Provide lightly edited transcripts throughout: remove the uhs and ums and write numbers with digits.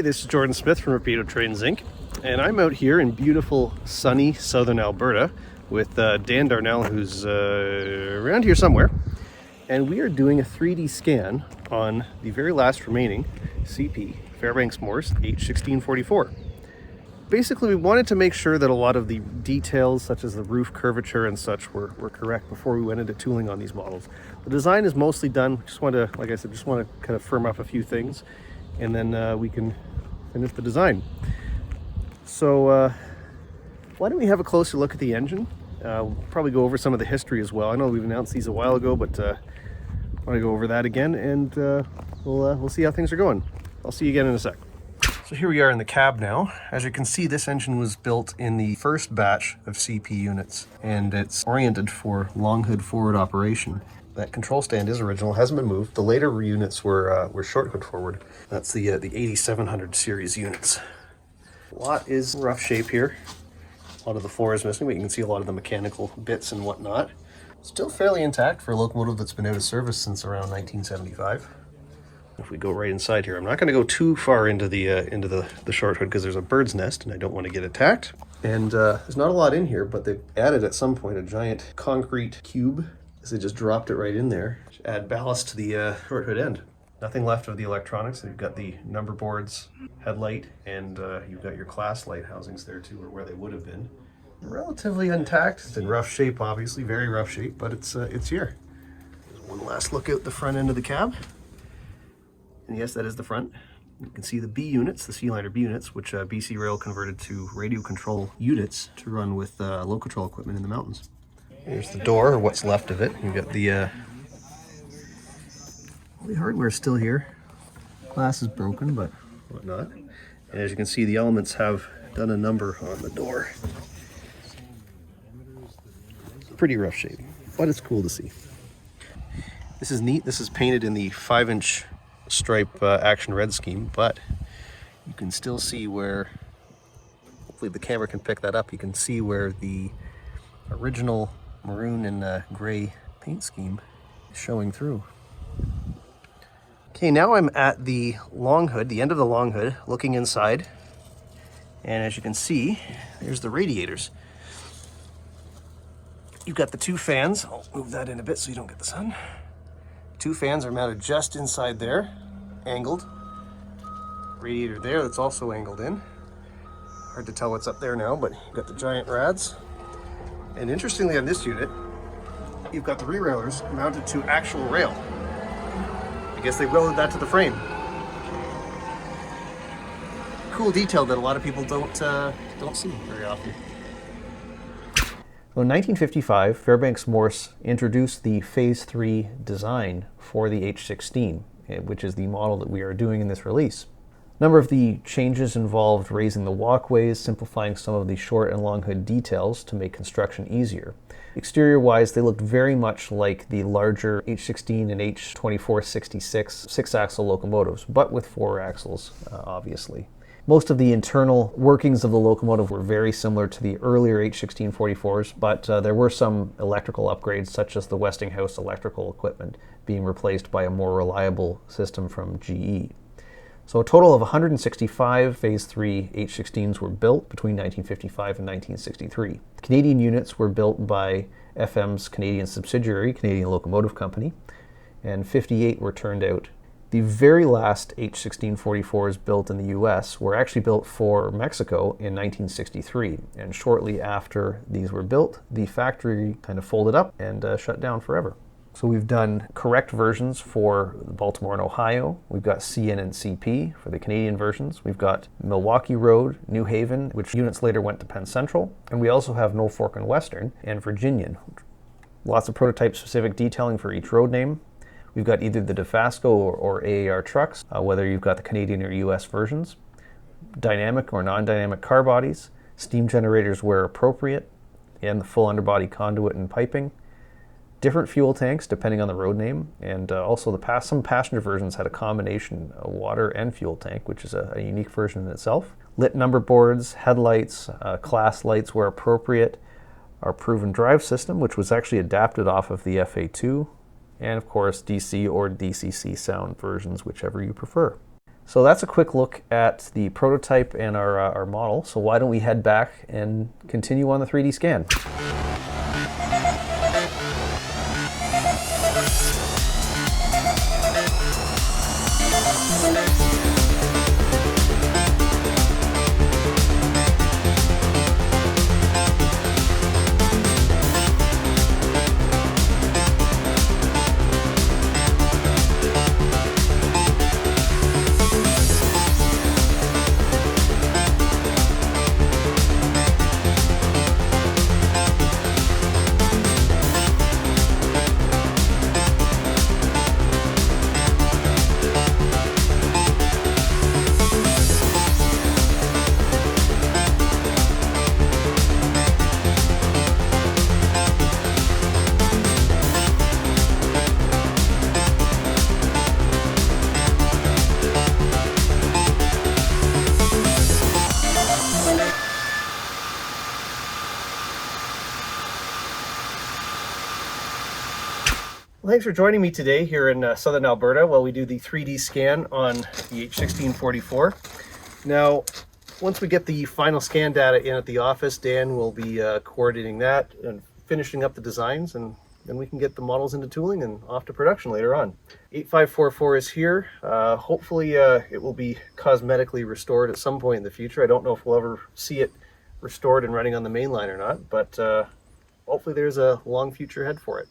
This is Jordan Smith from Rapido Trains Inc. And I'm out here in beautiful, sunny southern Alberta with Dan Darnell, who's around here somewhere. And we are doing a 3D scan on the very last remaining CP Fairbanks-Morse H16-44. Basically, we wanted to make sure that a lot of the details, such as the roof curvature and such, were correct before we went into tooling on these models. The design is mostly done. We just want to, like I said, kind of firm up a few things, and then we can finish the design. So why don't we have a closer look at the engine? We'll probably go over some of the history as well. I know we've announced these a while ago, but I want to go over that again, and we'll see how things are going. I'll see you again in a sec. So here we are in the cab now. As you can see, this engine was built in the first batch of CP units, and it's oriented for long hood forward operation. That control stand is original, hasn't been moved. The later units were short hood forward. That's the 8700 series units. A lot is rough shape here. A lot of the floor is missing, but you can see a lot of the mechanical bits and whatnot. Still fairly intact for a locomotive that's been out of service since around 1975. If we go right inside here, I'm not going to go too far into the short hood because there's a bird's nest and I don't want to get attacked. And there's not a lot in here, but they added at some point a giant concrete cube, as they just dropped it right in there to add ballast to the short hood end. Nothing left of the electronics. You've got the number boards, headlight, and you've got your class light housings there too, or where they would have been. Relatively intact. It's in rough shape, obviously, very rough shape, but it's here. There's one last look out the front end of the cab. And yes, that is the front. You can see the B units, the C-liner B units, which BC Rail converted to radio control units to run with low control equipment in the mountains. Here's the door, or what's left of it. You've got the hardware is still here. Glass is broken, but whatnot. And as you can see, the elements have done a number on the door. Pretty rough shape, but it's cool to see. This is neat. This is painted in the 5-inch stripe action red scheme, but you can still see where, hopefully the camera can pick that up, you can see where the original maroon and gray paint scheme is showing through. Okay, now I'm at the long hood, the end of the long hood, looking inside, and as you can see, there's the radiators. You've got the two fans. I'll move that in a bit so you don't get the sun. Two fans are mounted just inside there, angled. Radiator there that's also angled in. Hard to tell what's up there now, but you've got the giant rads. And interestingly on this unit, you've got the re-railers mounted to actual rail. I guess they welded that to the frame. Cool detail that a lot of people don't see very often. In 1955, Fairbanks-Morse introduced the Phase 3 design for the H16, which is the model that we are doing in this release. A number of the changes involved raising the walkways, simplifying some of the short and long hood details to make construction easier. Exterior-wise, they looked very much like the larger H16 and H24-66 six-axle locomotives, but with 4 axles, obviously. Most of the internal workings of the locomotive were very similar to the earlier H16-44s, but there were some electrical upgrades, such as the Westinghouse electrical equipment being replaced by a more reliable system from GE. So a total of 165 Phase 3 H16s were built between 1955 and 1963. Canadian units were built by FM's Canadian subsidiary, Canadian Locomotive Company, and 58 were turned out. The very last H16-44s built in the US were actually built for Mexico in 1963, and shortly after these were built, the factory kind of folded up and shut down forever. So we've done correct versions for Baltimore and Ohio. We've got CN and CP for the Canadian versions. We've got Milwaukee Road, New Haven, which units later went to Penn Central. And we also have Norfolk and Western and Virginian. Lots of prototype-specific detailing for each road name. We've got either the DeFasco or AAR trucks, whether you've got the Canadian or US versions. Dynamic or non-dynamic car bodies. Steam generators where appropriate. And the full underbody conduit and piping. Different fuel tanks depending on the road name, and also some passenger versions had a combination of water and fuel tank, which is a unique version in itself. Lit number boards, headlights, class lights where appropriate. Our proven drive system, which was actually adapted off of the FA2, and of course DC or DCC sound versions, whichever you prefer. So that's a quick look at the prototype and our model. So why don't we head back and continue on the 3D scan. Well, thanks for joining me today here in southern Alberta while we do the 3D scan on the H16-44. Now, once we get the final scan data in at the office, Dan will be coordinating that and finishing up the designs, and then we can get the models into tooling and off to production later on. 8544 is here. Hopefully it will be cosmetically restored at some point in the future. I don't know if we'll ever see it restored and running on the main line or not, but hopefully there's a long future ahead for it.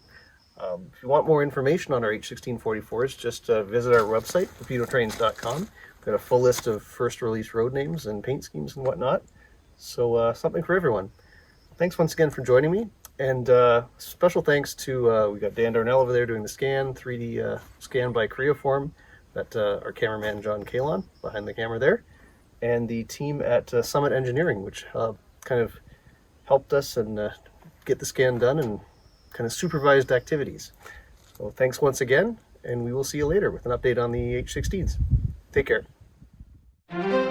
If you want more information on our H16-44s, just visit our website, rapidotrains.com. We've got a full list of first release road names and paint schemes and whatnot. So something for everyone. Thanks once again for joining me. And special thanks to, we got Dan Darnell over there doing the scan, 3D scan by Creoform. Got our cameraman John Kalon behind the camera there. And the team at Summit Engineering, which kind of helped us and get the scan done and kind of supervised activities. So thanks once again, and we will see you later with an update on the H16s. Take care.